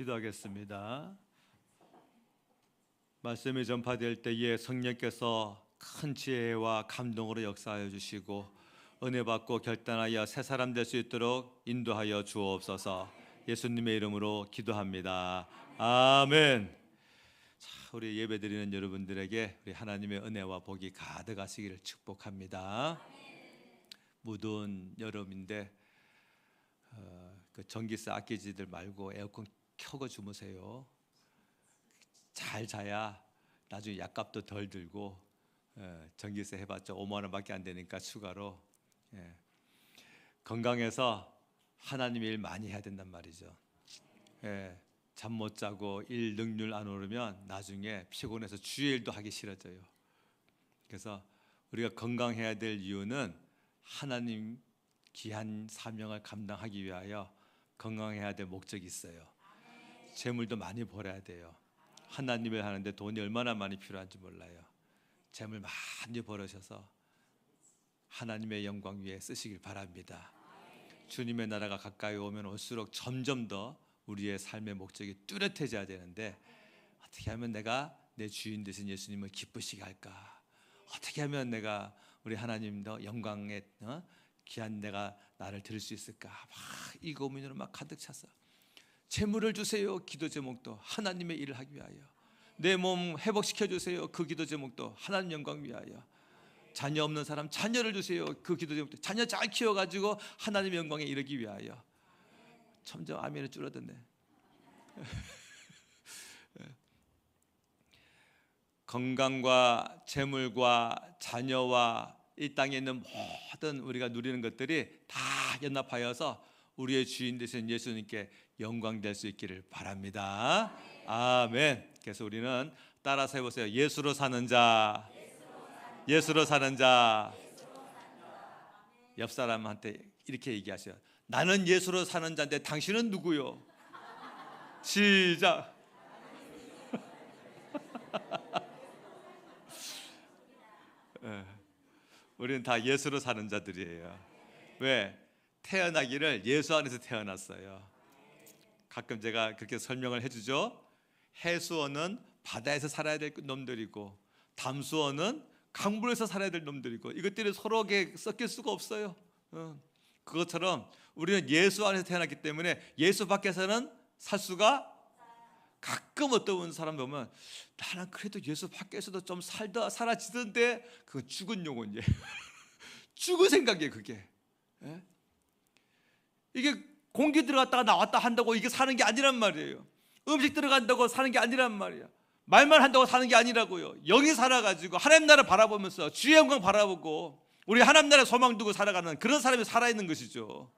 기도하겠습니다. 말씀이 전파될 때에 성령께서 큰 지혜와 감동으로 역사하여 주시고 은혜 받고 결단하여 새 사람 될 수 있도록 인도하여 주옵소서. 예수님의 이름으로 기도합니다. 아멘. 자, 우리 예배드리는 여러분들에게 우리 하나님의 은혜와 복이 가득하시기를 축복합니다. 무더운 여름인데 그 전기세 아끼지들 말고 에어컨 켜고 주무세요. 잘 자야 나중에 약값도 덜 들고 전기세 해봤자 5만 원밖에 안 되니까 추가로 건강해서 하나님의 일 많이 해야 된단 말이죠. 잠 못 자고 일 능률 안 오르면 나중에 피곤해서 주의 일도 하기 싫어져요. 그래서 우리가 건강해야 될 이유는 하나님 귀한 사명을 감당하기 위하여 건강해야 될 목적이 있어요. 재물도 많이 벌어야 돼요. 하나님을 하는데 돈이 얼마나 많이 필요한지 몰라요. 재물 많이 벌으셔서 하나님의 영광 위에 쓰시길 바랍니다. 주님의 나라가 가까이 오면 올수록 점점 더 우리의 삶의 목적이 뚜렷해져야 되는데 어떻게 하면 내가 내 주인 되신 예수님을 기쁘시게 할까? 어떻게 하면 내가 우리 하나님 더 영광의 귀한 내가 나를 드릴 수 있을까? 막 이 고민으로 막 가득 찼어. 재물을 주세요. 기도 제목도 하나님의 일을 하기 위하여. 내 몸 회복시켜 주세요. 그 기도 제목도 하나님 영광 위하여. 자녀 없는 사람 자녀를 주세요. 그 기도 제목도 자녀 잘 키워가지고 하나님의 영광에 이르기 위하여. 점점 아멘이 줄어드네. 건강과 재물과 자녀와 이 땅에 있는 모든 우리가 누리는 것들이 다 연합하여서 우리의 주인 되신 예수님께 영광 될 수 있기를 바랍니다. 아멘. 그래서 우리는 따라서 해보세요. 예수로 사는 자, 예수로 사는 자. 옆 사람한테 이렇게 얘기하세요. 나는 예수로 사는 자인데 당신은 누구요? 시작. 우리는 다 예수로 사는 자들이에요. 왜? 태어나기를 예수 안에서 태어났어요. 가끔 제가 그렇게 설명을 해주죠. 해수어는 바다에서 살아야 될 놈들이고 담수어는 강물에서 살아야 될 놈들이고 이것들이 서로에게 섞일 수가 없어요. 그것처럼 우리는 예수 안에서 태어났기 때문에 예수 밖에서는 살 수가 가끔 어떤 사람 보면 나는 그래도 예수 밖에서도 좀 살다 사라지던데 그건 죽은 용어인지 죽은 생각이에요. 그게 이게 공기 들어갔다가 나왔다 한다고 이게 사는 게 아니란 말이에요. 음식 들어간다고 사는 게 아니란 말이야. 말만 한다고 사는 게 아니라고요. 영이 살아가지고 하나님 나라를 바라보면서 주의 영광 바라보고 우리 하나님 나라에 소망 두고 살아가는 그런 사람이 살아있는 것이죠.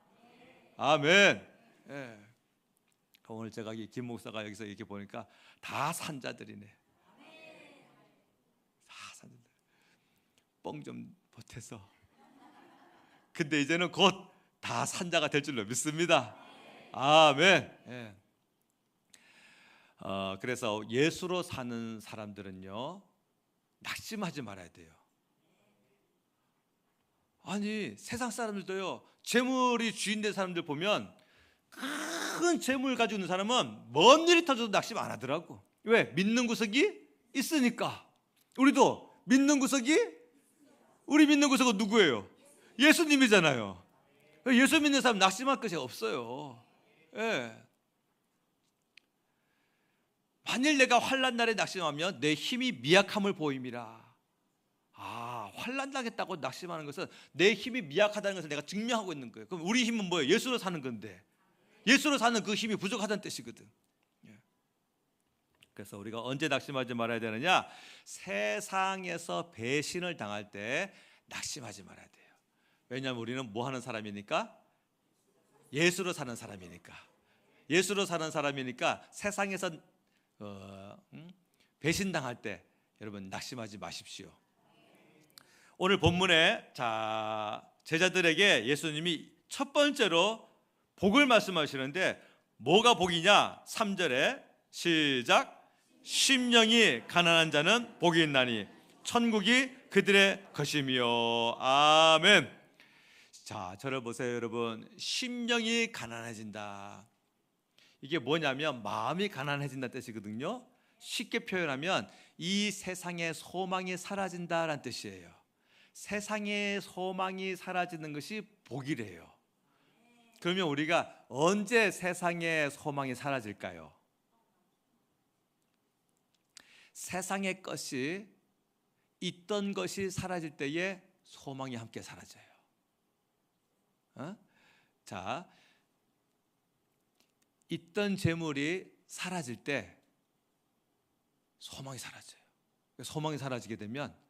아멘. 오늘 제가 김 목사가 여기서 이렇게 보니까 다 산자들이네. 다 산자들. 뻥 좀 보태서. 근데 이제는 곧 다 산자가 될 줄로 믿습니다. 아멘. 그래서 예수로 사는 사람들은요 낙심하지 말아야 돼요. 아니 세상 사람들도요 재물이 주인된 사람들 보면 큰 재물 가지고 있는 사람은 먼 일이 터져도 낙심 안 하더라고. 왜? 믿는 구석이 있으니까. 우리도 믿는 구석이 우리 믿는 구석은 누구예요? 예수님이잖아요. 예수 믿는 사람 낙심할 것이 없어요. 만일 내가 환난 날에 낙심하면 내 힘이 미약함을 보임이라. 환난 당했다고 낙심하는 것은 내 힘이 미약하다는 것을 내가 증명하고 있는 거예요. 그럼 우리 힘은 뭐예요? 예수로 사는 건데 예수로 사는 그 힘이 부족하다는 뜻이거든. 그래서 우리가 언제 낙심하지 말아야 되느냐? 세상에서 배신을 당할 때 낙심하지 말아야 돼요. 왜냐하면 우리는 뭐 하는 사람이니까? 예수로 사는 사람이니까. 예수로 사는 사람이니까 세상에서 배신당할 때 여러분 낙심하지 마십시오. 오늘 본문에 제자들에게 예수님이 첫 번째로 복을 말씀하시는데 뭐가 복이냐? 3절에 시작. 심령이 가난한 자는 복이 있나니 천국이 그들의 것이며. 아멘. 자, 저를 보세요 여러분. 심령이 가난해진다. 이게 뭐냐면 마음이 가난해진다는 뜻이거든요. 쉽게 표현하면 이 세상의 소망이 사라진다라는 뜻이에요. 세상의 소망이 사라지는 것이 복이래요. 그러면 우리가 언제 세상의 소망이 사라질까요? 세상의 것이 있던 것이 사라질 때에 소망이 함께 사라져요. 자, 있던 재물이 사라질 때 소망이 사라져요. 소망이 사라지게 되면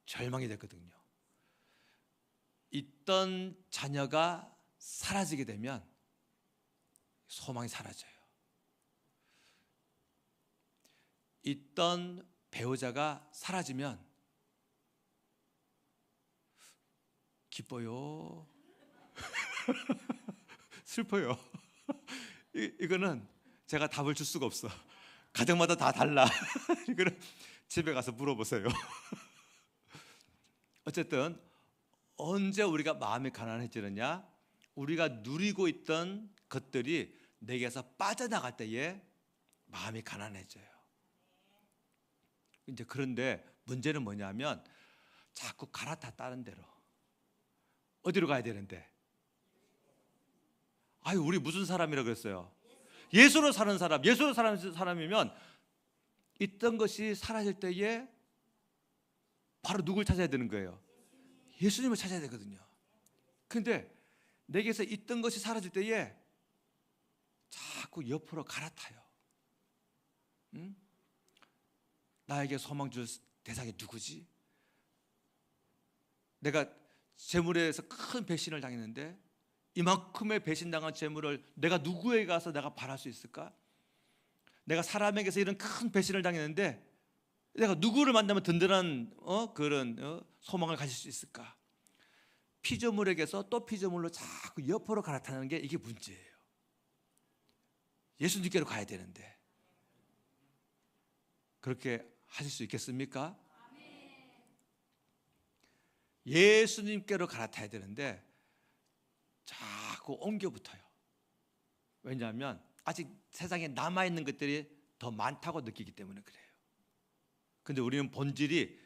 절망이 됐거든요. 있던 자녀가 사라지게 되면 소망이 사라져요. 있던 배우자가 사라지면 기뻐요. 슬퍼요. 이거는 제가 답을 줄 수가 없어. 가정마다 다 달라. 이거는 집에 가서 물어보세요. 어쨌든 언제 우리가 마음이 가난해지느냐? 우리가 누리고 있던 것들이 내게서 빠져나갈 때에 마음이 가난해져요. 이제 그런데 문제는 뭐냐면 자꾸 갈아타 다른 데로. 어디로 가야 되는데? 아유, 우리 무슨 사람이라고 그랬어요? 예수로 사는 사람. 예수로 사는 사람이면 있던 것이 사라질 때에 바로 누굴 찾아야 되는 거예요? 예수님을 찾아야 되거든요. 그런데 내게서 있던 것이 사라질 때에 자꾸 옆으로 갈아타요. 응? 나에게 소망 줄 대상이 누구지? 내가 재물에서 큰 배신을 당했는데 이만큼의 배신당한 재물을 내가 누구에게 가서 내가 바랄 수 있을까? 내가 사람에게서 이런 큰 배신을 당했는데 내가 누구를 만나면 든든한 그런 소망을 가질 수 있을까? 피조물에게서 또 피조물로 자꾸 옆으로 갈아타는 게 이게 문제예요. 예수님께로 가야 되는데 그렇게 하실 수 있겠습니까? 예수님께로 갈아타야 되는데 자꾸 옮겨 붙어요. 왜냐하면 아직 세상에 남아있는 것들이 더 많다고 느끼기 때문에 그래요. 근데 우리는 본질이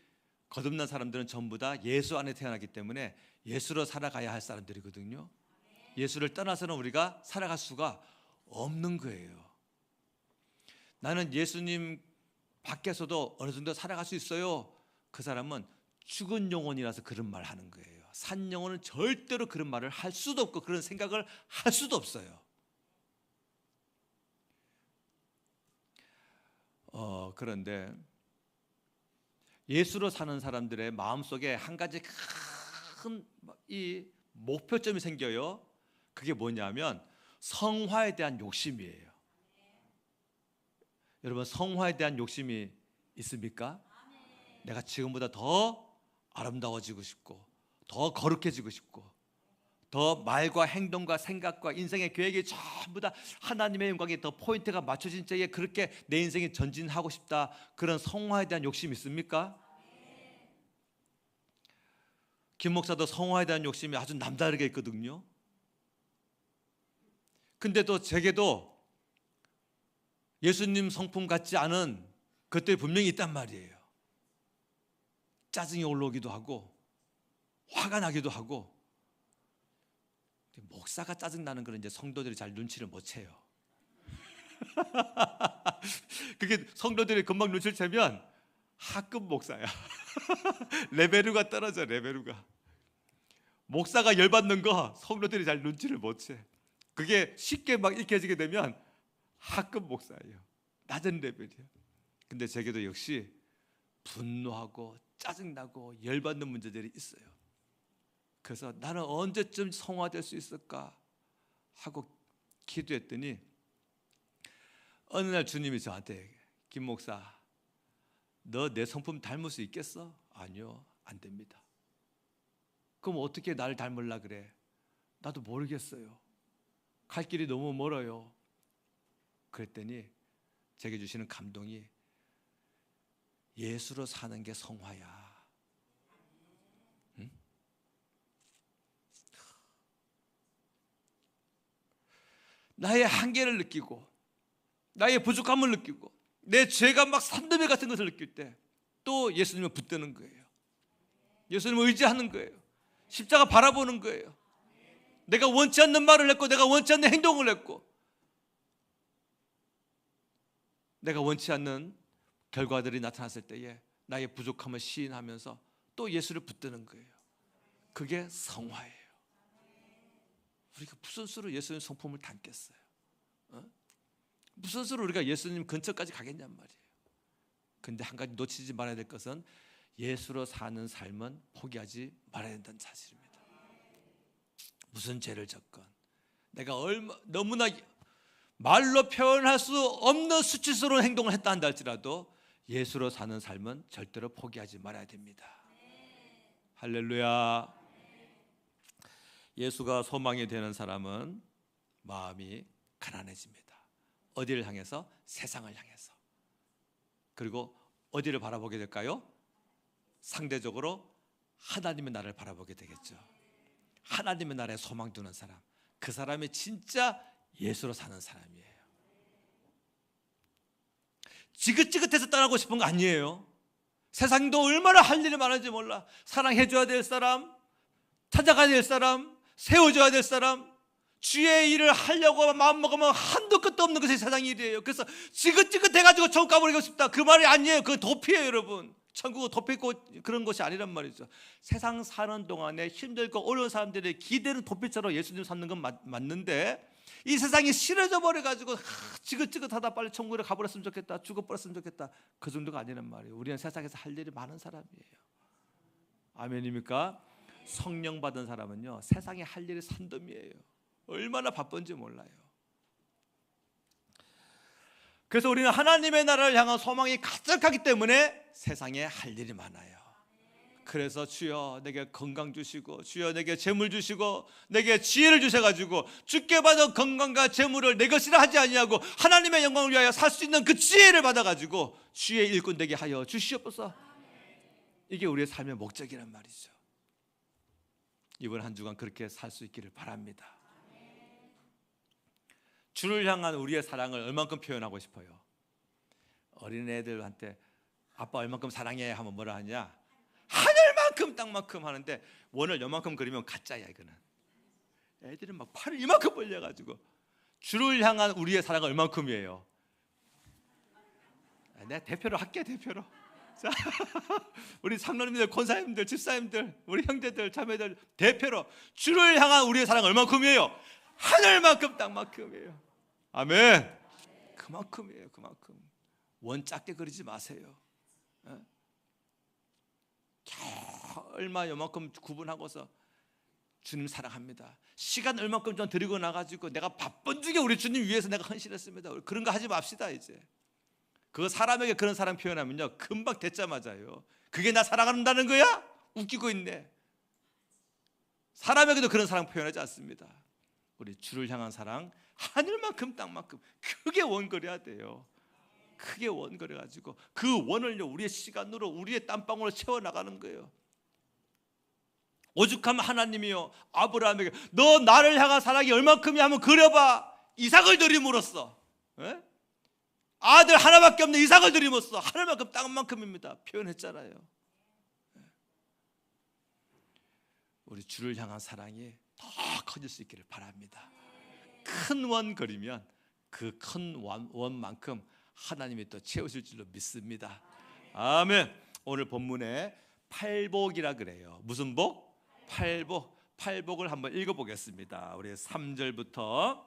거듭난 사람들은 전부 다 예수 안에 태어나기 때문에 예수로 살아가야 할 사람들이거든요. 예수를 떠나서는 우리가 살아갈 수가 없는 거예요. 나는 예수님 밖에서도 어느 정도 살아갈 수 있어요. 그 사람은 죽은 영혼이라서 그런 말 하는 거예요. 산 영혼은 절대로 그런 말을 할 수도 없고 그런 생각을 할 수도 없어요. 그런데 예수로 사는 사람들의 마음속에 한 가지 큰 이 목표점이 생겨요. 그게 뭐냐면 성화에 대한 욕심이에요. 여러분, 성화에 대한 욕심이 있습니까? 내가 지금보다 더 아름다워지고 싶고 더 거룩해지고 싶고 더 말과 행동과 생각과 인생의 계획이 전부 다 하나님의 영광에 더 포인트가 맞춰진 때에 그렇게 내 인생이 전진하고 싶다. 그런 성화에 대한 욕심이 있습니까? 김 목사도 성화에 대한 욕심이 아주 남다르게 있거든요. 근데 또 제게도 예수님 성품 같지 않은 것들이 분명히 있단 말이에요. 짜증이 올라오기도 하고 화가 나기도 하고. 목사가 짜증나는 건 이제 성도들이 잘 눈치를 못 채요. 그게 성도들이 금방 눈치를 채면 하급 목사야. 레벨루가 떨어져. 레벨루가. 목사가 열받는 거 성도들이 잘 눈치를 못 채. 그게 쉽게 막 익혀지게 되면 하급 목사예요. 낮은 레벨이야. 근데 제게도 역시 분노하고 짜증나고 열받는 문제들이 있어요. 그래서 나는 언제쯤 성화될 수 있을까 하고 기도했더니 어느 날 주님이 저한테 김 목사, 너 내 성품 닮을 수 있겠어? 아니요, 안 됩니다. 그럼 어떻게 나를 닮으려 그래? 나도 모르겠어요. 갈 길이 너무 멀어요. 그랬더니 제게 주시는 감동이 예수로 사는 게 성화야. 나의 한계를 느끼고 나의 부족함을 느끼고 내 죄가 막 산더미 같은 것을 느낄 때 또 예수님을 붙드는 거예요. 예수님을 의지하는 거예요. 십자가 바라보는 거예요. 내가 원치 않는 말을 했고 내가 원치 않는 행동을 했고 내가 원치 않는 결과들이 나타났을 때에 나의 부족함을 시인하면서 또 예수를 붙드는 거예요. 그게 성화예요. 우리가 무슨 수로 예수님 성품을 담겠어요? 무슨 수로 우리가 예수님 근처까지 가겠냔 말이에요. 근데 한 가지 놓치지 말아야 될 것은 예수로 사는 삶은 포기하지 말아야 된다는 사실입니다. 무슨 죄를 졌건 내가 너무나 말로 표현할 수 없는 수치스러운 행동을 했다 한다 할지라도 예수로 사는 삶은 절대로 포기하지 말아야 됩니다. 할렐루야. 예수가 소망이 되는 사람은 마음이 가난해집니다. 어디를 향해서? 세상을 향해서. 그리고 어디를 바라보게 될까요? 상대적으로 하나님의 나라를 바라보게 되겠죠. 하나님의 나라에 소망 두는 사람, 그 사람이 진짜 예수로 사는 사람이에요. 지긋지긋해서 떠나고 싶은 거 아니에요. 세상도 얼마나 할 일이 많은지 몰라. 사랑해줘야 될 사람, 찾아가야 될 사람, 세워줘야 될 사람, 주의 일을 하려고 마음먹으면 한도 끝도 없는 것이 세상 일이에요. 그래서 지긋지긋해가지고 천국 가버리고 싶다, 그 말이 아니에요. 그건 도피예요. 여러분, 천국은 도피 그런 것이 아니란 말이죠. 세상 사는 동안에 힘들고 어려운 사람들의 기대는 도피처럼 예수님 찾는 건 맞는데 이 세상이 싫어져 버려가지고 지긋지긋하다, 빨리 천국에 가버렸으면 좋겠다, 죽어버렸으면 좋겠다, 그 정도가 아니란 말이에요. 우리는 세상에서 할 일이 많은 사람이에요. 아멘입니까? 성령 받은 사람은요, 세상에 할 일이 산더미예요. 얼마나 바쁜지 몰라요. 그래서 우리는 하나님의 나라를 향한 소망이 가득하기 때문에 세상에 할 일이 많아요. 그래서 주여 내게 건강 주시고, 주여 내게 재물 주시고, 내게 지혜를 주셔가지고 주께 받은 건강과 재물을 내 것이라 하지 아니하고 하나님의 영광을 위하여 살 수 있는 그 지혜를 받아가지고 주의 일꾼 되게 하여 주시옵소서. 이게 우리의 삶의 목적이란 말이죠. 이번 한 주간 그렇게 살 수 있기를 바랍니다. 주를 향한 우리의 사랑을 얼만큼 표현하고 싶어요? 어린애들한테 아빠 얼만큼 사랑해 하면 뭐라 하냐? 하늘만큼 땅만큼 하는데 원을 요만큼 그리면 가짜야. 이거는 애들은 막 팔을 이만큼 벌려가지고 주를 향한 우리의 사랑은 얼만큼이에요? 내가 대표로 할게. 대표로. 자, 우리 장로님들, 권사님들, 집사님들, 우리 형제들, 자매들 대표로 주를 향한 우리의 사랑은 얼만큼이에요? 하늘만큼 땅만큼이에요. 아멘. 그만큼이에요. 그만큼. 원 작게 그리지 마세요. 얼마 요만큼 구분하고서 주님 사랑합니다, 시간 얼만큼 좀 드리고 나가지고 내가 바쁜 중에 우리 주님 위해서 내가 헌신했습니다, 그런 거 하지 맙시다. 이제 그거 사람에게 그런 사랑 표현하면요 금방 대짜 맞아요. 그게 나 사랑한다는 거야? 웃기고 있네. 사람에게도 그런 사랑 표현하지 않습니다. 우리 주를 향한 사랑, 하늘만큼 땅만큼 크게 원거려야 돼요. 크게 원거려가지고 그 원을요 우리의 시간으로, 우리의 땀방울로 채워나가는 거예요. 오죽하면 하나님이요 아브라함에게 너 나를 향한 사랑이 얼만큼이냐 하면 그려봐. 이삭을 드림으로써, 아들 하나밖에 없는 이삭을 드림으로써 하늘만큼 땅만큼입니다 표현했잖아요. 우리 주를 향한 사랑이 더 커질 수 있기를 바랍니다. 큰 원 그리면 그 큰 원만큼 하나님이 또 채우실 줄로 믿습니다. 아멘. 오늘 본문에 팔복이라 그래요. 무슨 복? 팔복. 팔복을 한번 읽어보겠습니다. 우리 3절부터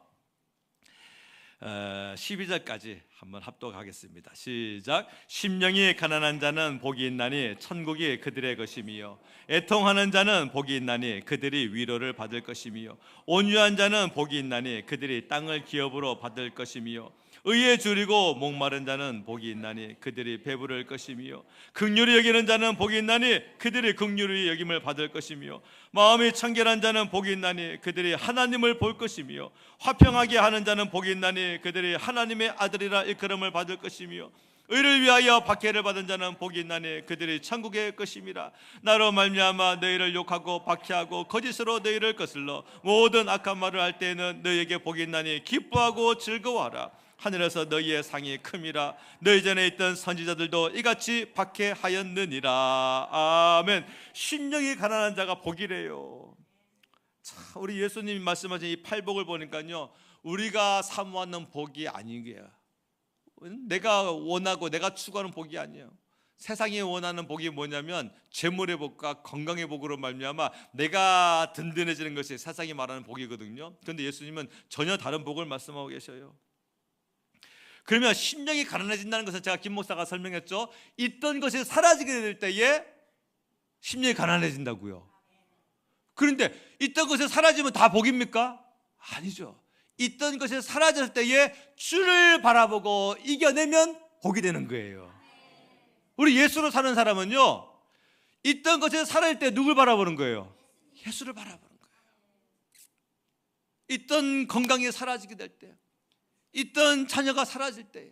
12절까지 한번 합독하겠습니다. 시작. 심령이 가난한 자는 복이 있나니 천국이 그들의 것이며, 애통하는 자는 복이 있나니 그들이 위로를 받을 것이며, 온유한 자는 복이 있나니 그들이 땅을 기업으로 받을 것이며, 의에 줄이고 목마른 자는 복이 있나니 그들이 배부를 것이며, 긍휼히 여기는 자는 복이 있나니 그들이 긍휼히 여김을 받을 것이며, 마음이 청결한 자는 복이 있나니 그들이 하나님을 볼 것이며, 화평하게 하는 자는 복이 있나니 그들이 하나님의 아들이라 일컬음을 받을 것이며, 의를 위하여 박해를 받은 자는 복이 있나니 그들이 천국의 것임이라. 나로 말미암아 너희를 욕하고 박해하고 거짓으로 너희를 거슬러 모든 악한 말을 할 때에는 너희에게 복이 있나니 기뻐하고 즐거워하라. 하늘에서 너희의 상이 큼이라. 너희 전에 있던 선지자들도 이같이 박해하였느니라. 아멘. 심령이 가난한 자가 복이래요. 자, 우리 예수님이 말씀하신 이 팔복을 보니까요, 우리가 사모하는 복이 아닌 거예요. 내가 원하고 내가 추구하는 복이 아니에요. 세상이 원하는 복이 뭐냐면 재물의 복과 건강의 복으로 말미암아 내가 든든해지는 것이 세상이 말하는 복이거든요. 그런데 예수님은 전혀 다른 복을 말씀하고 계셔요. 그러면 심령이 가난해진다는 것은 제가 김 목사가 설명했죠. 있던 것이 사라지게 될 때에 심령이 가난해진다고요. 그런데 있던 것이 사라지면 다 복입니까? 아니죠. 있던 것이 사라질 때에 주를 바라보고 이겨내면 복이 되는 거예요. 우리 예수로 사는 사람은요, 있던 것이 사라질 때 누굴 바라보는 거예요? 예수를 바라보는 거예요. 있던 건강이 사라지게 될 때, 있던 자녀가 사라질 때,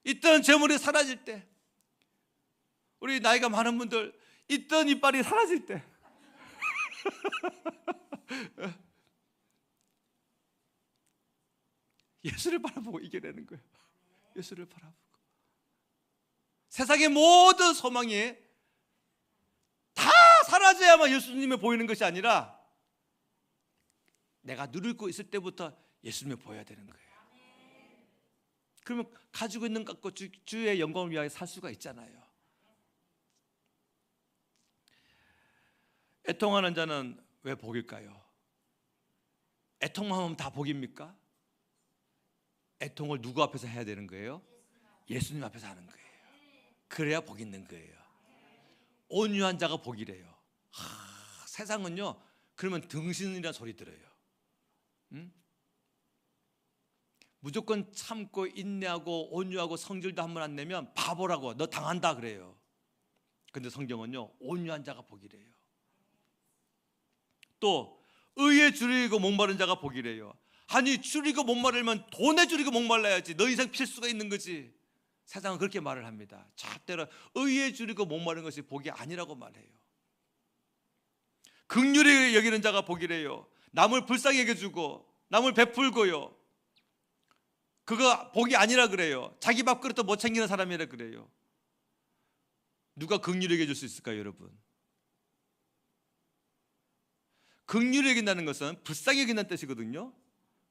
있던 재물이 사라질 때, 우리 나이가 많은 분들 있던 이빨이 사라질 때 예수를 바라보고 이겨내는 거예요. 예수를 바라보고. 세상의 모든 소망이 다 사라져야만 예수님이 보이는 것이 아니라 내가 누리고 있을 때부터 예수님이 보여야 되는 거예요. 그러면 가지고 있는 것 갖고 주의 영광을 위하여 살 수가 있잖아요. 애통하는 자는 왜 복일까요? 애통만 하면 다 복입니까? 애통을 누구 앞에서 해야 되는 거예요? 예수님 앞에서 하는 거예요. 그래야 복 있는 거예요. 온유한 자가 복이래요. 세상은요, 그러면 등신이라는 소리 들어요. 응? 무조건 참고 인내하고 온유하고 성질도 한 번 안 내면 바보라고, 너 당한다 그래요. 근데 성경은요, 온유한 자가 복이래요. 또 의에 줄이고 목마른 자가 복이래요. 아니, 줄이고 목마르면 돈에 줄이고 목말라야지 너 인생 필수가 있는 거지. 세상은 그렇게 말을 합니다. 절대로 의에 줄이고 목마른 것이 복이 아니라고 말해요. 긍휼히 여기는 자가 복이래요. 남을 불쌍히 여겨주고 남을 베풀고요, 그거 복이 아니라 그래요. 자기 밥그릇도 못 챙기는 사람이라 그래요. 누가 긍휼히 여겨줄 수 있을까요, 여러분? 긍휼히 여긴다는 것은 불쌍히 여긴다는 뜻이거든요.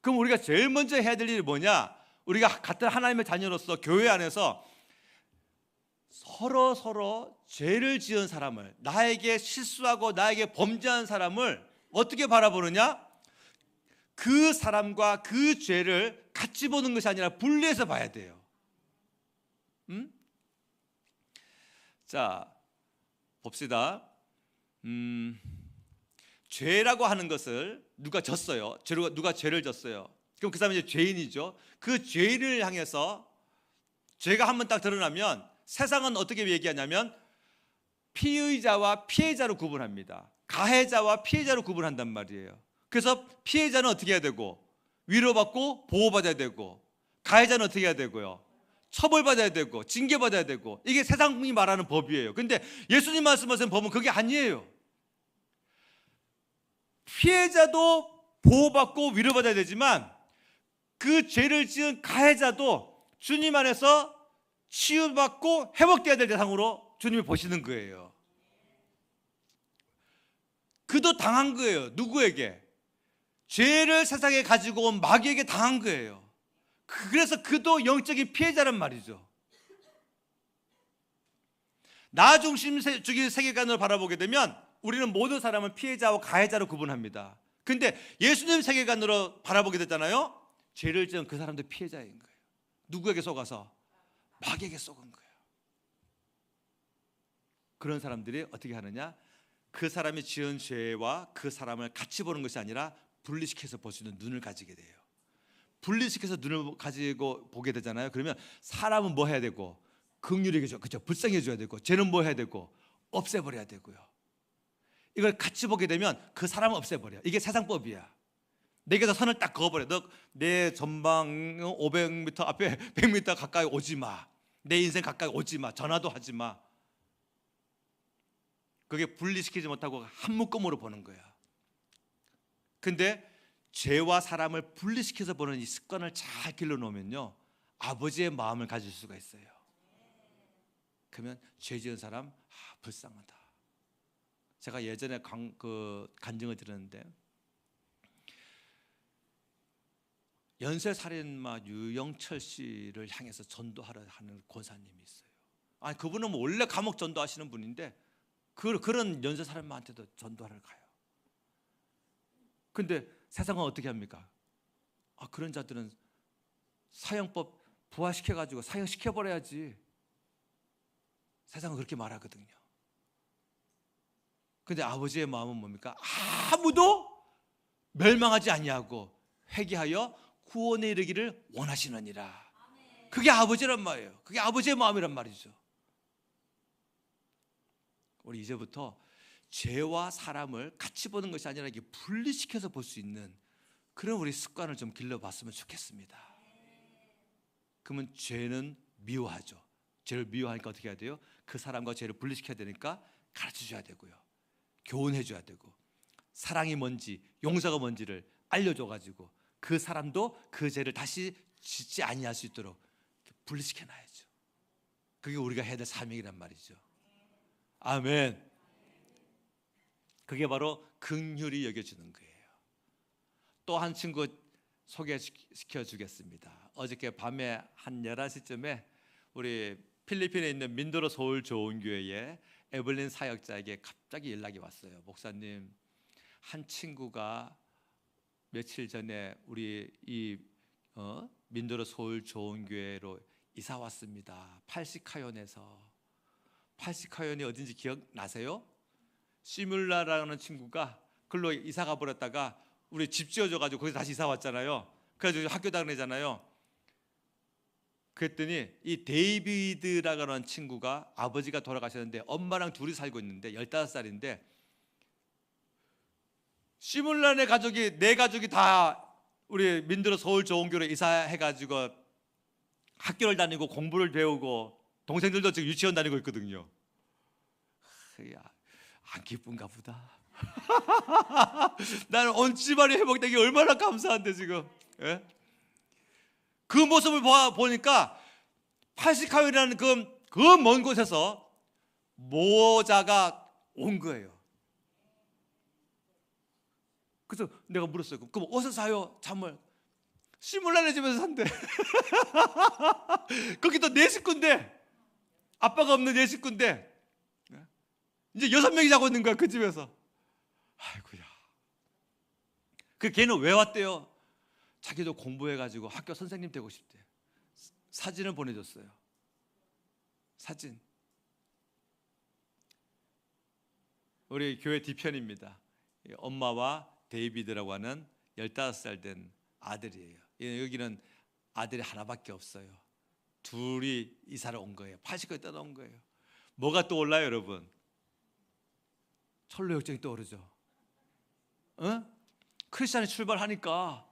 그럼 우리가 제일 먼저 해야 될 일이 뭐냐? 우리가 같은 하나님의 자녀로서 교회 안에서 서로 죄를 지은 사람을, 나에게 실수하고 나에게 범죄한 사람을 어떻게 바라보느냐? 그 사람과 그 죄를 같이 보는 것이 아니라 분리해서 봐야 돼요. 자, 봅시다. 죄라고 하는 것을 누가 졌어요. 누가 죄를 졌어요. 그럼 그 사람이 이제 죄인이죠. 그 죄를 향해서 죄가 한번 딱 드러나면 세상은 어떻게 얘기하냐면 피의자와 피해자로 구분합니다. 가해자와 피해자로 구분한단 말이에요. 그래서 피해자는 어떻게 해야 되고, 위로받고 보호받아야 되고, 가해자는 어떻게 해야 되고요, 처벌받아야 되고 징계받아야 되고, 이게 세상이 말하는 법이에요. 근데 예수님 말씀하시는 법은 그게 아니에요. 피해자도 보호받고 위로받아야 되지만 그 죄를 지은 가해자도 주님 안에서 치유받고 회복돼야 될 대상으로 주님이 보시는 거예요. 그도 당한 거예요. 누구에게? 죄를 세상에 가지고 온 마귀에게 당한 거예요. 그래서 그도 영적인 피해자란 말이죠. 나 중심적인 세계관을 바라보게 되면 우리는 모든 사람은 피해자와 가해자로 구분합니다. 근데 예수님 세계관으로 바라보게 됐잖아요. 죄를 지은 그 사람도 피해자인 거예요. 누구에게 속아서? 마귀에게 속은 거예요. 그런 사람들이 어떻게 하느냐? 그 사람이 지은 죄와 그 사람을 같이 보는 것이 아니라 분리시켜서 볼 수 있는 눈을 가지게 돼요. 분리시켜서 눈을 가지고 보게 되잖아요. 그러면 사람은 뭐 해야 되고, 긍휼히 여겨줘, 그죠? 불쌍해 줘야 되고, 죄는 뭐 해야 되고, 없애버려야 되고요. 이걸 같이 보게 되면 그 사람은 없애버려. 이게 세상법이야. 내게서 선을 딱 그어버려. 너 내 전방 500m 앞에 100m 가까이 오지 마. 내 인생 가까이 오지 마. 전화도 하지 마. 그게 분리시키지 못하고 한 묶음으로 보는 거야. 근데 죄와 사람을 분리시켜서 보는 이 습관을 잘 길러놓으면요, 아버지의 마음을 가질 수가 있어요. 그러면 죄 지은 사람, 불쌍하다. 제가 예전에 간증을 들었는데, 연쇄살인마 유영철 씨를 향해서 전도하러 하는 권사님이 있어요. 아니, 그분은 원래 감옥 전도하시는 분인데 그런 연쇄살인마한테도 전도하러 가요. 근데 세상은 어떻게 합니까? 그런 자들은 사형법 부활시켜가지고 사형시켜버려야지. 세상은 그렇게 말하거든요. 근데 아버지의 마음은 뭡니까? 아무도 멸망하지 아니하고 회개하여 구원에 이르기를 원하시느니라. 그게 아버지란 말이에요. 그게 아버지의 마음이란 말이죠. 우리 이제부터 죄와 사람을 같이 보는 것이 아니라 이렇게 분리시켜서 볼 수 있는 그런 우리 습관을 좀 길러봤으면 좋겠습니다. 그러면 죄는 미워하죠. 죄를 미워하니까 어떻게 해야 돼요? 그 사람과 죄를 분리시켜야 되니까 가르쳐줘야 되고요, 교훈해줘야 되고, 사랑이 뭔지 용서가 뭔지를 알려줘가지고 그 사람도 그 죄를 다시 짓지 아니할 수 있도록 분리시켜놔야죠. 그게 우리가 해야 될 사명이란 말이죠. 아멘. 그게 바로 긍휼히 여겨주는 거예요. 또 한 친구 소개시켜 주겠습니다. 어저께 밤에 한 11시쯤에 우리 필리핀에 있는 민도로 서울 좋은교회에 에블린 사역자에게 갑자기 연락이 왔어요. 목사님, 한 친구가 며칠 전에 우리 이 민도로 서울 좋은교회로 이사 왔습니다. 팔시카연에서. 팔시카연이 어딘지 기억나세요? 시뮬라라는 친구가 글로 이사 가버렸다가 우리 집 지어줘가지고 거기서 다시 이사 왔잖아요. 그래서 학교 다니잖아요. 그랬더니 이 데이비드라고 하는 친구가 아버지가 돌아가셨는데 엄마랑 둘이 살고 있는데 15살인데 시뮬란의 가족이, 네 가족이 다 우리 민들어 서울 좋은교로 이사해가지고 학교를 다니고 공부를 배우고 동생들도 지금 유치원 다니고 있거든요. 안 기쁜가 보다. 나는 온 집안이 회복되기 얼마나 감사한데 지금. 예? 그 모습을 보니까 팔시카요라는 그 먼 곳에서 모자가 온 거예요. 그래서 내가 물었어요. 그럼 어디서 사요? 잠을. 시물란의 집에서 산대. 거기도 네 식구인데, 아빠가 없는 네 식구인데 이제 6명이 자고 있는 거야, 그 집에서. 아이고야. 그 걔는 왜 왔대요? 자기도 공부해가지고 학교 선생님 되고 싶대. 사진을 보내줬어요. 사진. 우리 교회 뒤편입니다. 엄마와 데이비드라고 하는 15살 된 아들이에요. 여기는 아들이 하나밖에 없어요. 둘이 이사를 온 거예요. 80거에 떠나온 거예요. 뭐가 떠올라요, 여러분? 철로역정이 떠오르죠. 크리스찬이 출발하니까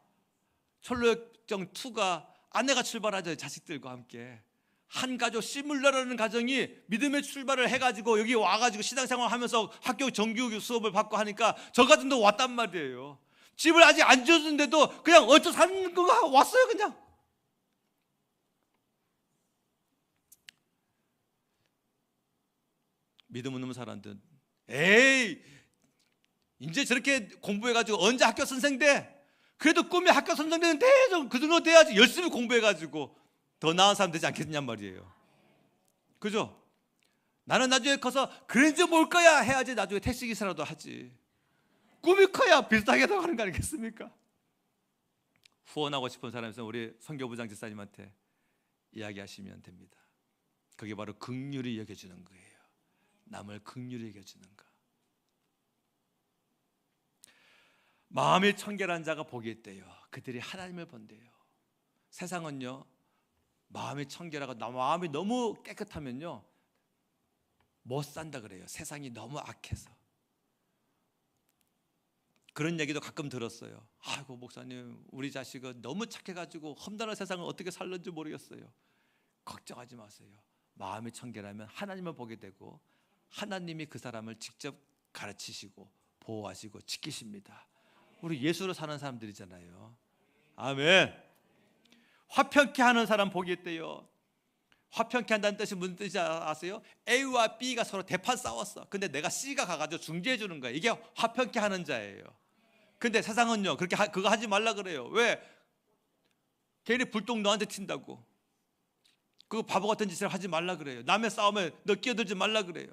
철로역정 2가 아내가 출발하죠. 자식들과 함께. 한 가족 시뮬러라는 가정이 믿음의 출발을 해가지고 여기 와가지고 신앙생활 하면서 학교 정규 수업을 받고 하니까 저 가정도 왔단 말이에요. 집을 아직 안 지어줬는데도 그냥 얹혀 사는 거가 왔어요. 그냥. 믿음 없는 사람들은 에이 이제 저렇게 공부해가지고 언제 학교 선생 돼? 그래도 꿈이 학교 선생 되는데 그 정도 돼야지. 열심히 공부해가지고 더 나은 사람 되지 않겠냔 말이에요. 그죠? 나는 나중에 커서 그런지 뭘 거야 해야지. 나중에 택시기사라도 하지. 꿈이 커야 비슷하게 나가는 거 아니겠습니까? 후원하고 싶은 사람에서 우리 선교부장 집사님한테 이야기하시면 됩니다. 그게 바로 긍휼히 여겨주는 거예요. 남을 긍휼히 여겨주는 거. 마음이 청결한 자가 복이 있대요. 그들이 하나님을 본대요. 세상은요, 마음이 청결하고 마음이 너무 깨끗하면요 못 산다 그래요. 세상이 너무 악해서. 그런 얘기도 가끔 들었어요. 아이고 목사님, 우리 자식은 너무 착해가지고 험난한 세상을 어떻게 살는지 모르겠어요. 걱정하지 마세요. 마음이 청결하면 하나님을 보게 되고 하나님이 그 사람을 직접 가르치시고 보호하시고 지키십니다. 우리 예수로 사는 사람들이잖아요. 아멘. 화평케 하는 사람 복이 있대요. 화평케 한다는 뜻이 무슨 뜻인지 아세요? A와 B가 서로 대판 싸웠어. 근데 내가 C가 가가지고 중재해 주는 거예요. 이게 화평케 하는 자예요. 근데 세상은요, 그렇게 그거 하지 말라 그래요. 왜? 괜히 불똥 너한테 튄다고. 그거 바보 같은 짓을 하지 말라 그래요. 남의 싸움에 너 끼어들지 말라 그래요.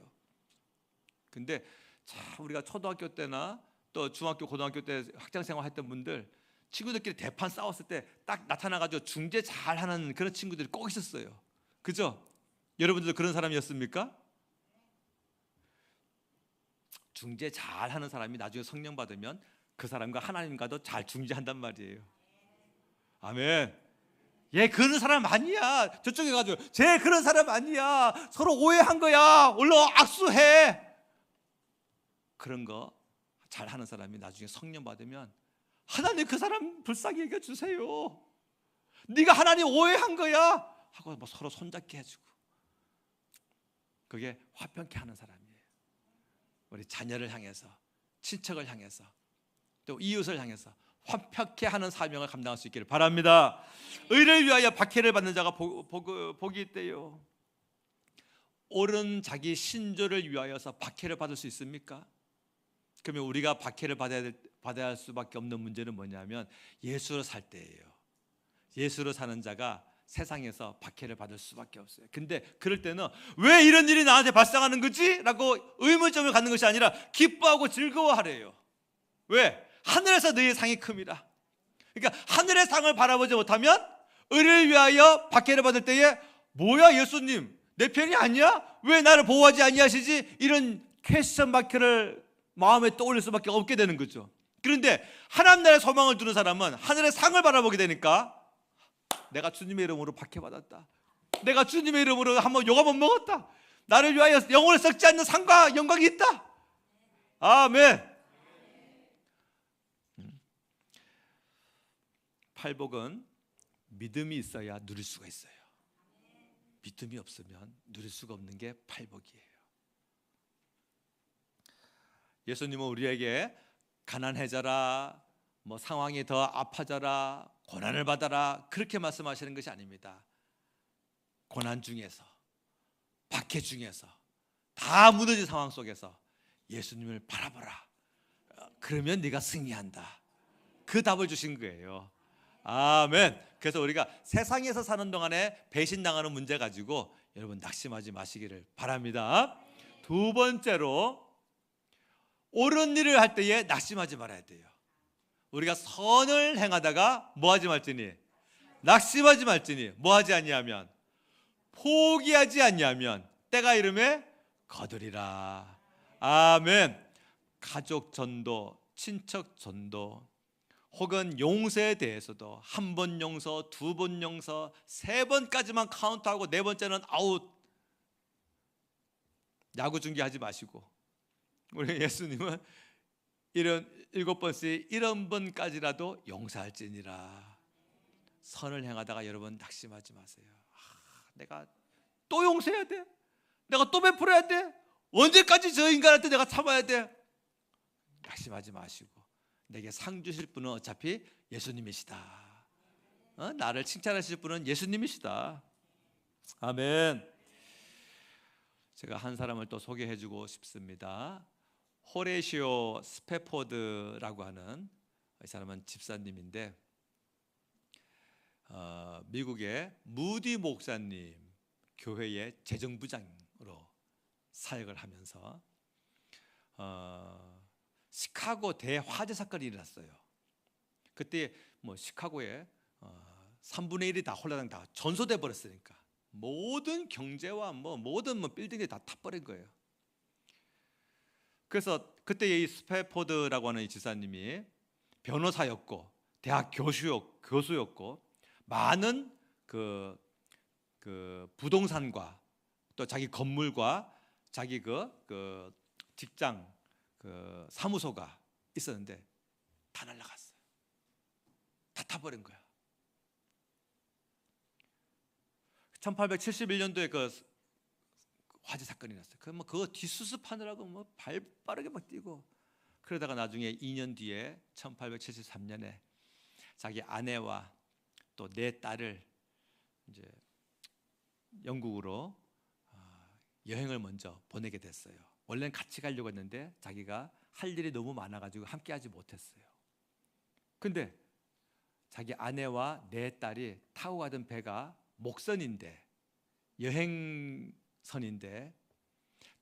근데 자, 우리가 초등학교 때나 또 중학교, 고등학교 때 학창생활 했던 분들, 친구들끼리 대판 싸웠을 때 딱 나타나가지고 중재 잘하는 그런 친구들이 꼭 있었어요. 그죠? 여러분들도 그런 사람이었습니까? 중재 잘하는 사람이 나중에 성령 받으면 그 사람과 하나님과도 잘 중재한단 말이에요. 아멘. 얘 그런 사람 아니야. 저쪽에 가지고 쟤 그런 사람 아니야. 서로 오해한 거야. 올라와 악수해. 그런 거 잘하는 사람이 나중에 성령 받으면 하나님 그 사람 불쌍히 여겨 주세요. 네가 하나님 오해한 거야 하고 뭐 서로 손잡게 해주고. 그게 화평케 하는 사람이에요. 우리 자녀를 향해서, 친척을 향해서, 또 이웃을 향해서 화평케 하는 사명을 감당할 수 있기를 바랍니다. 의를 위하여 박해를 받는 자가 복이 있대요. 옳은 자기 신조를 위하여서 박해를 받을 수 있습니까? 그러면 우리가 박해를 받아야 할 수밖에 없는 문제는 뭐냐면 예수로 살 때예요. 예수로 사는 자가 세상에서 박해를 받을 수밖에 없어요. 근데 그럴 때는 왜 이런 일이 나한테 발생하는 거지? 라고 의문점을 갖는 것이 아니라 기뻐하고 즐거워하래요. 왜? 하늘에서 너의 상이 큼이라. 그러니까 하늘의 상을 바라보지 못하면 의를 위하여 박해를 받을 때에 뭐야 예수님 내 편이 아니야? 왜 나를 보호하지 아니하시지? 이런 퀘스천 마크를 마음에 떠올릴 수밖에 없게 되는 거죠. 그런데 하나님 나라의 소망을 두는 사람은 하늘의 상을 바라보게 되니까 내가 주님의 이름으로 박해받았다. 내가 주님의 이름으로 한번 욕 한번 먹었다. 나를 위하여 영혼을 썩지 않는 상과 영광이 있다. 아멘. 팔복은 믿음이 있어야 누릴 수가 있어요. 믿음이 없으면 누릴 수가 없는 게 팔복이에요. 예수님은 우리에게 가난해져라, 뭐 상황이 더 아파져라, 고난을 받아라 그렇게 말씀하시는 것이 아닙니다. 고난 중에서, 박해 중에서, 다 무너진 상황 속에서 예수님을 바라보라. 그러면 네가 승리한다. 그 답을 주신 거예요. 아멘. 그래서 우리가 세상에서 사는 동안에 배신당하는 문제 가지고 여러분 낙심하지 마시기를 바랍니다. 두 번째로 옳은 일을 할 때에 낙심하지 말아야 돼요. 우리가 선을 행하다가 뭐하지 말지니 낙심하지 말지니 뭐하지 아니하면 포기하지 아니하면 때가 이름에 거두리라. 아멘. 가족 전도, 친척 전도 혹은 용서에 대해서도 한 번 용서, 두 번 용서, 세 번까지만 카운트하고 네 번째는 아웃. 야구 중계하지 마시고 우리 예수님은 이런 7번씩 1번까지라도 용서할지니라. 선을 행하다가 여러분 낙심하지 마세요. 내가 또 용서해야 돼? 내가 또 베풀어야 돼? 언제까지 저 인간한테 내가 참아야 돼? 낙심하지 마시고 내게 상 주실 분은 어차피 예수님이시다. 나를 칭찬하실 분은 예수님이시다. 아멘. 제가 한 사람을 또 소개해주고 싶습니다. 호레시오 스패포드라고 하는 이 사람은 집사님인데 미국의 무디 목사님 교회의 재정부장으로 사역을 하면서 시카고 대화재 사건이 일어났어요. 그때 뭐 시카고에 3분의 1이 다 홀라당 다 전소돼 버렸으니까 모든 경제와 모든 빌딩이 다 타버린 거예요. 그래서 그때 이 스패포드라고 하는 이 지사님이 변호사였고 대학 교수였고 많은 그 부동산과 또 자기 건물과 자기 그 직장 그 사무소가 있었는데 다 날아갔어요. 다 타버린 거야. 1871년도에 그 화재 사건이 났어요. 그거 뒷수습하느라고 발 빠르게 막 뛰고, 그러다가 나중에 2년 뒤에 1873년에 자기 아내와 또 네 딸을 이제 영국으로 여행을 먼저 보내게 됐어요. 원래는 같이 가려고 했는데 자기가 할 일이 너무 많아가지고 함께하지 못했어요. 근데 자기 아내와 네 딸이 타고 가던 배가 목선인데, 여행선인데,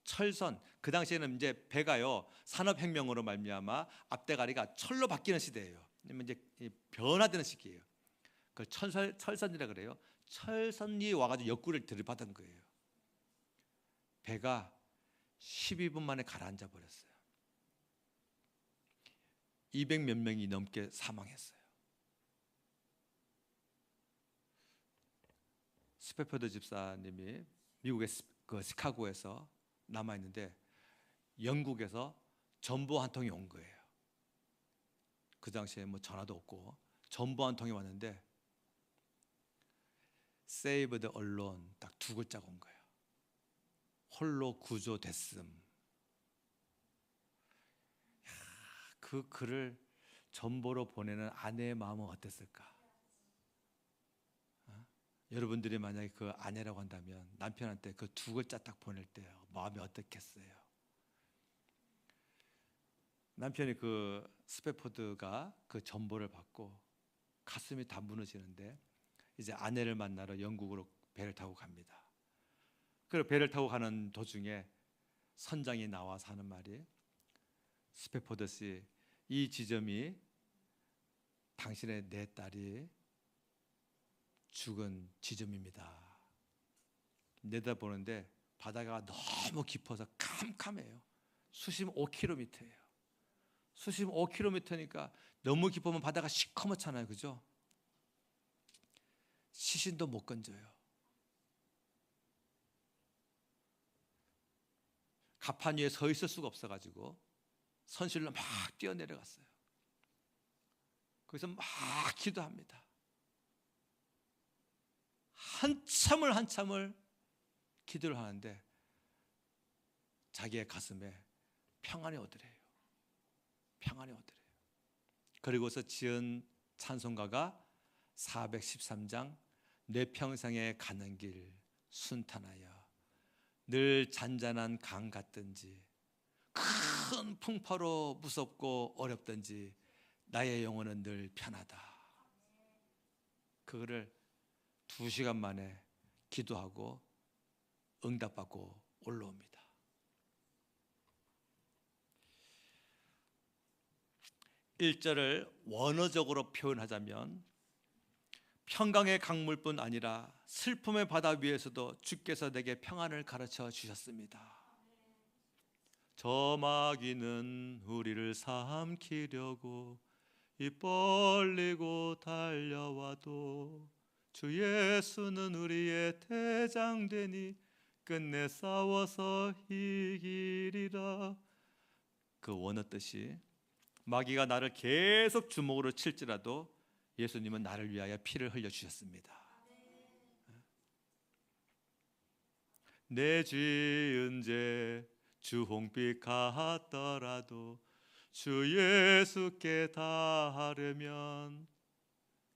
철선, 그 당시에는 이제 배가요 산업혁명으로 말미암아 앞대가리가 철로 바뀌는 시대예요. 이제 변화되는 시기예요. 그 철선이라 그래요. 철선이 와가지고 옆구리를 들이받은 거예요. 배가 12분 만에 가라앉아 버렸어요. 200몇 명이 넘게 사망했어요. 스패포드 집사님이 미국의 그 시카고에서 남아 있는데, 영국에서 전보 한 통이 온 거예요. 그 당시에 뭐 전화도 없고 전보 한 통이 왔는데 Save the Alone 딱 두 글자가 온 거예요. 홀로 구조됐음. 그 글을 전보로 보내는 아내의 마음은 어땠을까? 여러분들이 만약에 그 아내라고 한다면 남편한테 그 두 글자 딱 보낼 때 마음이 어떻겠어요? 남편이 그 스패포드가 그 전보를 받고 가슴이 다 무너지는데, 이제 아내를 만나러 영국으로 배를 타고 갑니다. 그리고 배를 타고 가는 도중에 선장이 나와서 하는 말이, 스패포드 씨, 이 지점이 당신의 네 딸이 죽은 지점입니다. 내다보는데 바다가 너무 깊어서 캄캄해요. 수심 5km예요. 수심 5km니까 너무 깊으면 바다가 시커멓잖아요, 그죠? 시신도 못 건져요. 갑판 위에 서 있을 수가 없어가지고 선실로 막 뛰어내려갔어요. 거기서 막 기도합니다. 한참을 기도를 하는데 자기의 가슴에 평안이 오더래요. 평안이 오더래요. 그리고서 지은 찬송가가 413장, 내 평생에 가는 길 순탄하여 늘 잔잔한 강 같든지 큰 풍파로 무섭고 어렵든지 나의 영혼은 늘 편하다. 그거를 2시간 만에 기도하고 응답받고 올라옵니다. 일절을 원어적으로 표현하자면, 평강의 강물뿐 아니라 슬픔의 바다 위에서도 주께서 내게 평안을 가르쳐 주셨습니다. 저 마귀는 우리를 삼키려고 입 벌리고 달려와도 주 예수는 우리의 대장되니 끝내 싸워서 이기리라. 그 원어 뜻이, 마귀가 나를 계속 주먹으로 칠지라도 예수님은 나를 위하여 피를 흘려주셨습니다. 내 지은 죄 주홍빛 같더라도 주 예수께 닿으려면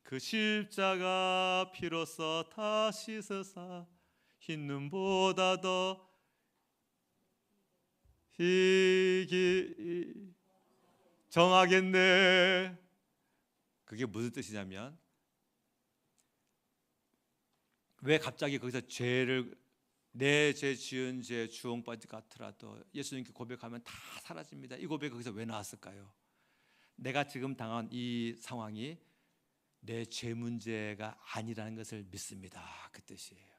그 십자가 피로써 다 씻으사 흰 눈보다 더 희기 정하겠네. 그게 무슨 뜻이냐면, 왜 갑자기 거기서 내 죄 지은 죄 주홍바지 같더라도 예수님께 고백하면 다 사라집니다, 이 고백이 거기서 왜 나왔을까요? 내가 지금 당한 이 상황이 내 죄 문제가 아니라는 것을 믿습니다, 그 뜻이에요.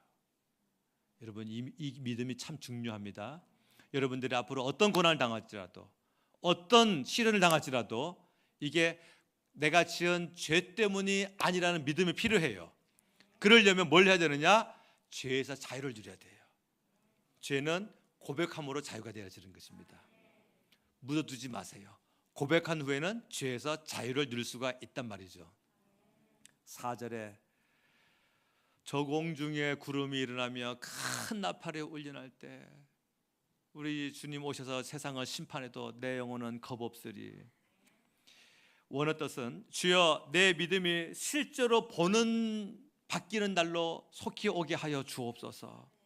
여러분, 이 믿음이 참 중요합니다. 여러분들이 앞으로 어떤 고난을 당할지라도, 어떤 시련을 당할지라도 이게 내가 지은 죄 때문이 아니라는 믿음이 필요해요. 그러려면 뭘 해야 되느냐? 죄에서 자유를 누려야 돼요. 죄는 고백함으로 자유가 되어지는 것입니다. 묻어두지 마세요. 고백한 후에는 죄에서 자유를 누릴 수가 있단 말이죠. 4절에 저 공중에 구름이 일어나며 큰 나팔이 울려날 때 우리 주님 오셔서 세상을 심판해도 내 영혼은 겁없으리. 원어 뜻은 주여 내 믿음이 실제로 보는 바뀌는 날로 속히 오게 하여 주옵소서.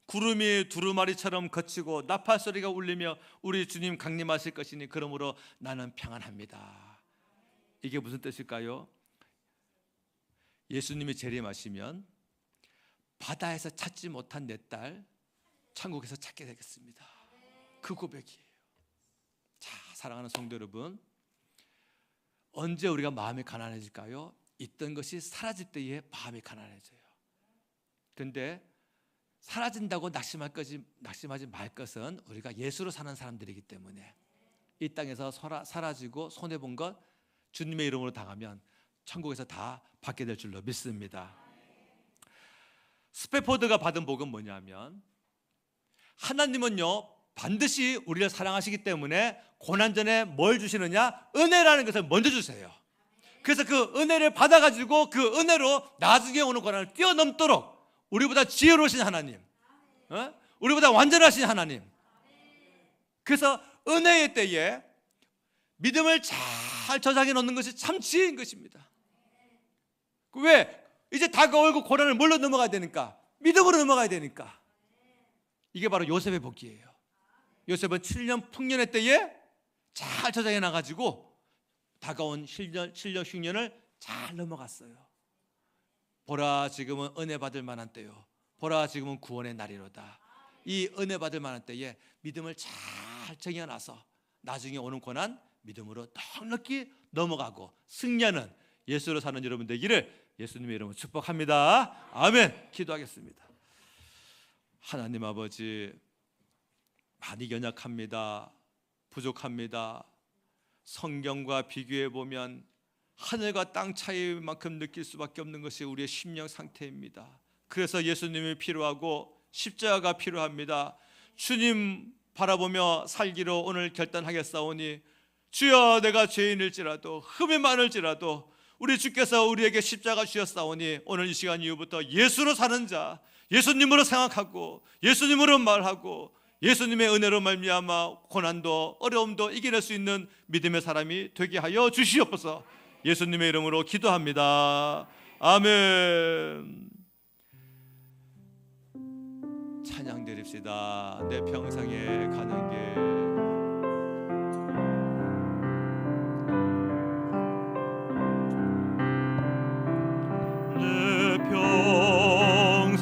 구름이 두루마리처럼 거치고 나팔 소리가 울리며 우리 주님 강림하실 것이니 그러므로 나는 평안합니다. 이게 무슨 뜻일까요? 예수님이 재림하시면 바다에서 찾지 못한 내 딸 천국에서 찾게 되겠습니다. 그 고백이에요. 자, 사랑하는 성도 여러분, 언제 우리가 마음이 가난해질까요? 있던 것이 사라질 때에 마음이 가난해져요. 그런데 사라진다고 낙심하지 말 것은 우리가 예수로 사는 사람들이기 때문에 이 땅에서 사라지고 손해본 것 주님의 이름으로 당하면 천국에서 다 받게 될 줄로 믿습니다. 스페포드가 받은 복은 뭐냐면, 하나님은요 반드시 우리를 사랑하시기 때문에 고난전에 뭘 주시느냐? 은혜라는 것을 먼저 주세요. 그래서 그 은혜를 받아가지고 그 은혜로 나중에 오는 고난을 뛰어넘도록 우리보다 지혜로우신 하나님, 우리보다 완전하신 하나님, 그래서 은혜의 때에 믿음을 잘 저장해 놓는 것이 참 지혜인 것입니다. 왜? 이제 다가오고 고난을 뭘로 넘어가야 되니까? 믿음으로 넘어가야 되니까. 이게 바로 요셉의 복이에요. 요셉은 7년 풍년의 때에 잘 저장해 놔가지고 다가온 7년 흉년을 잘 넘어갔어요. 보라 지금은 은혜 받을 만한 때요, 보라 지금은 구원의 날이로다. 이 은혜 받을 만한 때에 믿음을 잘 정해놔서 나중에 오는 고난 믿음으로 넉넉히 넘어가고 승리하는 예수로 사는 여러분 되기를 예수님의 이름으로 축복합니다. 아멘. 기도하겠습니다. 하나님 아버지, 많이 연약합니다. 부족합니다. 성경과 비교해 보면 하늘과 땅 차이만큼 느낄 수밖에 없는 것이 우리의 심령 상태입니다. 그래서 예수님이 필요하고 십자가가 필요합니다. 주님 바라보며 살기로 오늘 결단하겠사오니 주여, 내가 죄인일지라도 흠이 많을지라도 우리 주께서 우리에게 십자가 주셨사오니 오늘 이 시간 이후부터 예수로 사는 자, 예수님으로 생각하고 예수님으로 말하고 예수님의 은혜로 말미암아 고난도 어려움도 이겨낼 수 있는 믿음의 사람이 되게 하여 주시옵소서. 예수님의 이름으로 기도합니다. 아멘. 찬양 드립시다. 내 평생에 가는 길.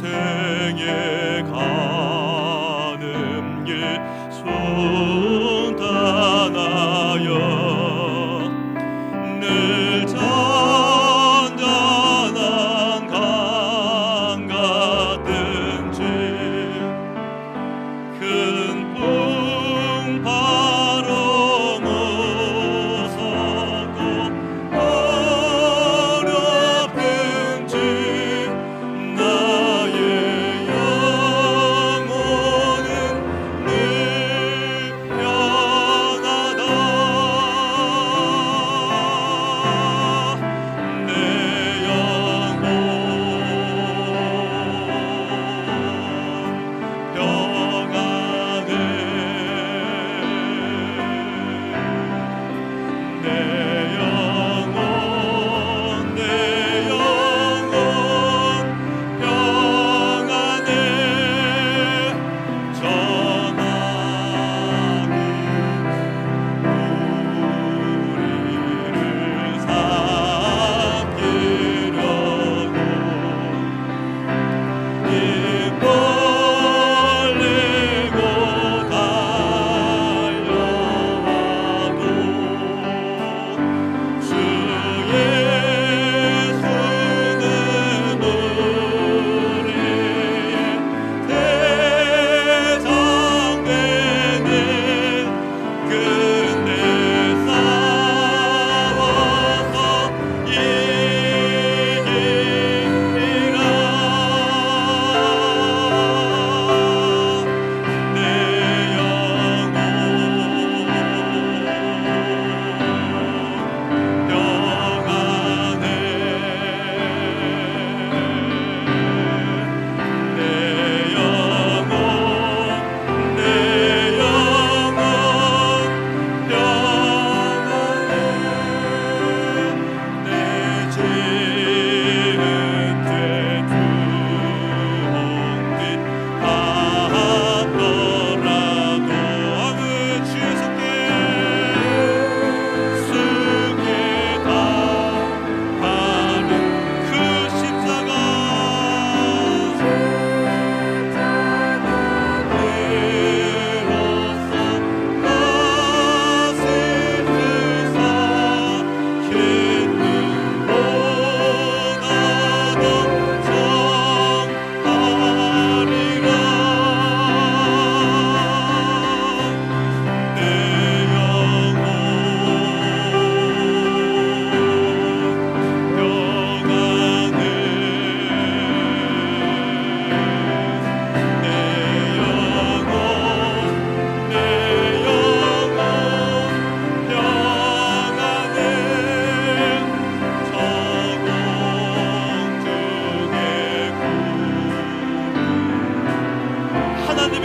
평생에 가는 길 순탄하여 늘 잔잔한 강 같은지 큰 풍파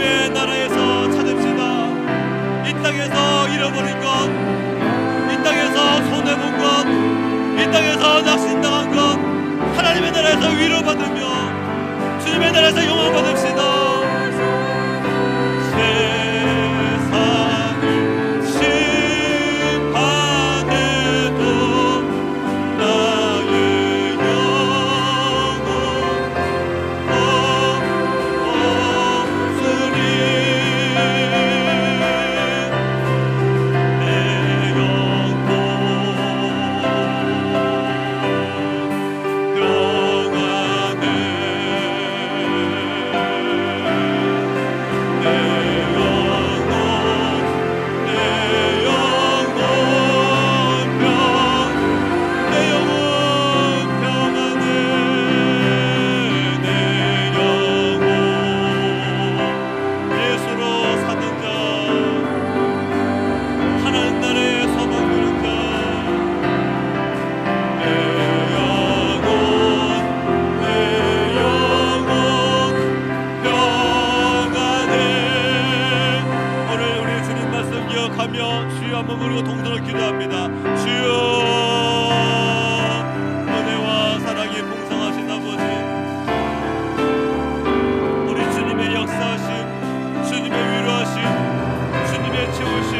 주님의 나라에서 찾읍시다. 이 땅에서 잃어버린 것, 이 땅에서 손해본 것, 이 땅에서 낙신당한 것, 하나님의 나라에서 위로받으며 주님의 나라에서 영광 받읍시다. 주여 한번 부르고 동서로 기도합니다. 주여, 은혜와 사랑이 풍성하신 아버지, 우리 주님의 역사하심, 주님의 위로하심, 주님의 채우심,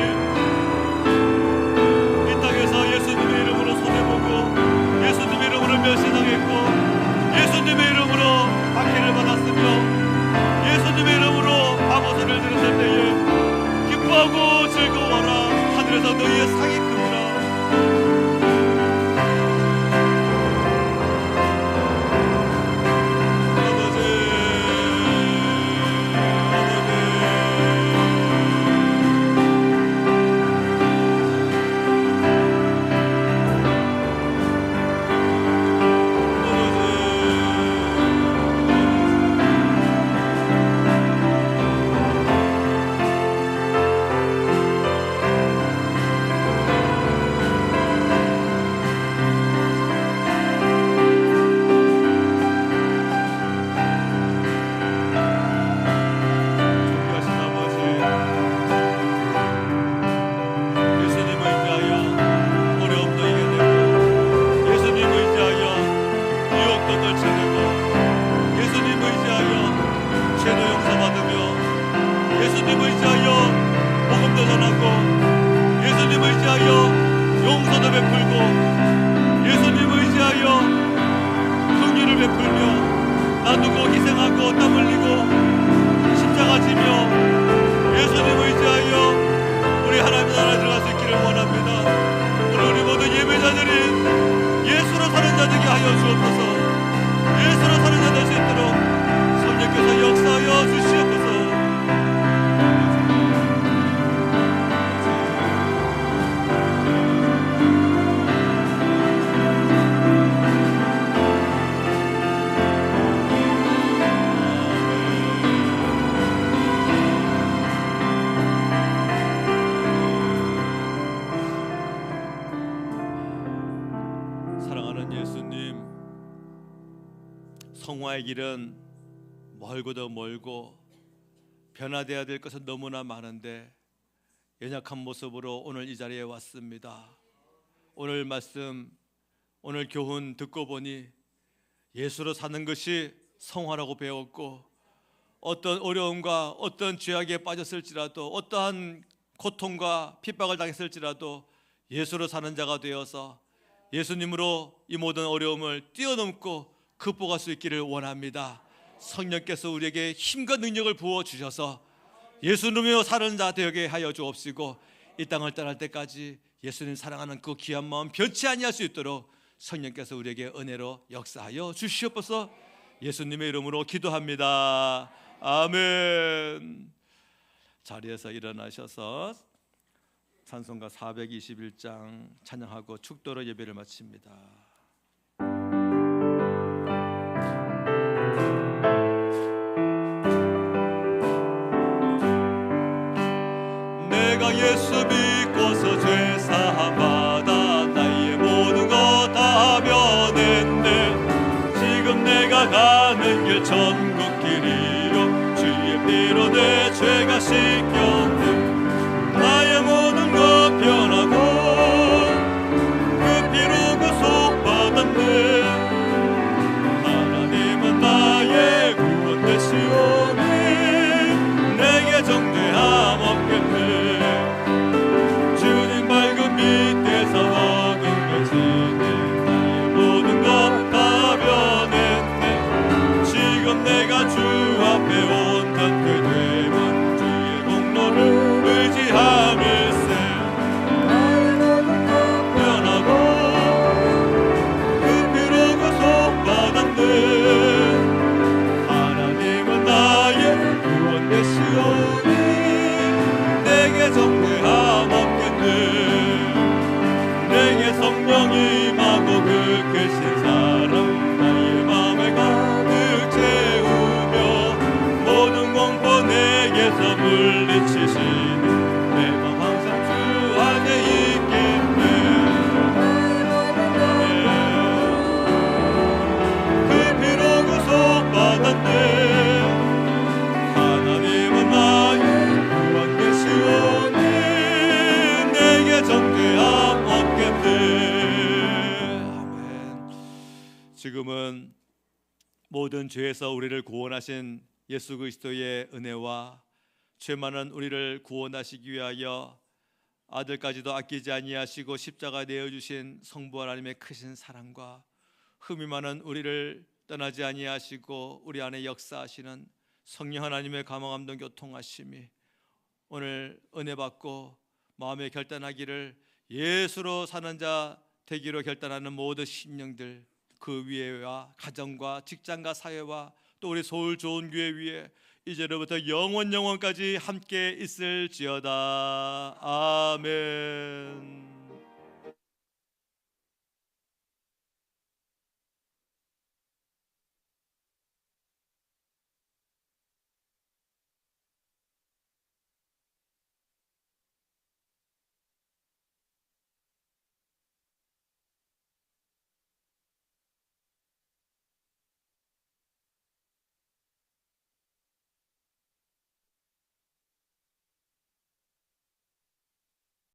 이 땅에서 예수님의 이름으로 손해보고 예수님의 이름으로 멸시당했고 예수님의 이름으로 박해를 받았으며 예수님의 이름으로 바보소리를 들었을 때에 기뻐하고 즐거워라. 하늘에서 너희의 상이 크구나. 성화의 길은 멀고도 멀고 변화되어야 될 것은 너무나 많은데 연약한 모습으로 오늘 이 자리에 왔습니다. 오늘 말씀, 오늘 교훈 듣고 보니 예수로 사는 것이 성화라고 배웠고, 어떤 어려움과 어떤 죄악에 빠졌을지라도, 어떠한 고통과 핍박을 당했을지라도 예수로 사는 자가 되어서 예수님으로 이 모든 어려움을 뛰어넘고 극복할 수 있기를 원합니다. 성령께서 우리에게 힘과 능력을 부어주셔서 예수님으로 사는 자 되게 하여 주옵시고, 이 땅을 떠날 때까지 예수님 사랑하는 그 귀한 마음 변치 아니할 수 있도록 성령께서 우리에게 은혜로 역사하여 주시옵소서. 예수님의 이름으로 기도합니다. 아멘. 자리에서 일어나셔서 찬송가 421장 찬양하고 축도로 예배를 마칩니다. 내가 예수 믿고서 죄 사함 받아 나의 모든 것 다 면했네. 지금 내가 가는 길 천국 길이요 주의 피로 내 죄가 씻겼네. 나의 모든 것 변하고 그 피로 구속받았네. 하나님은 나의 구원 되시오니 내게 정죄함 없겠네. 주님 밝은 빛에서 얻은 것이네. 나의 모든 것 다 변했네. 지금 내가 주 앞에 온전케 되면 주의 공로를 의지함일세. 나의 모든 것 변하고 그 피로 구속받았네. 하나님은 나의 구원 되시오니 내게 정죄함 없겠네. 내게 성령이 임하고 그 크신 사랑 나의 맘에 가득 채우며 모든 공포 내게서 물리치시니 내 맘 항상 주 안에 있겠네. 그 피로 구속받았네. 하나님은 나의 구원 되시오니 내게 정죄함 없겠네. 아멘. 지금은 모든 죄에서 우리를 구원하신 예수 그리스도의 은혜와 죄 많은 우리를 구원하시기 위하여 아들까지도 아끼지 아니하시고 십자가 내어주신 성부 하나님의 크신 사랑과 흠이 많은 우리를 떠나지 아니하시고 우리 안에 역사하시는 성령 하나님의 감화감동 교통하심이 오늘 은혜 받고 마음에 결단하기를 예수로 사는 자 되기로 결단하는 모든 심령들 그 위에와 가정과 직장과 사회와 또 우리 서울 좋은 교회 위에 이제로부터 영원까지 함께 있을지어다. 아멘.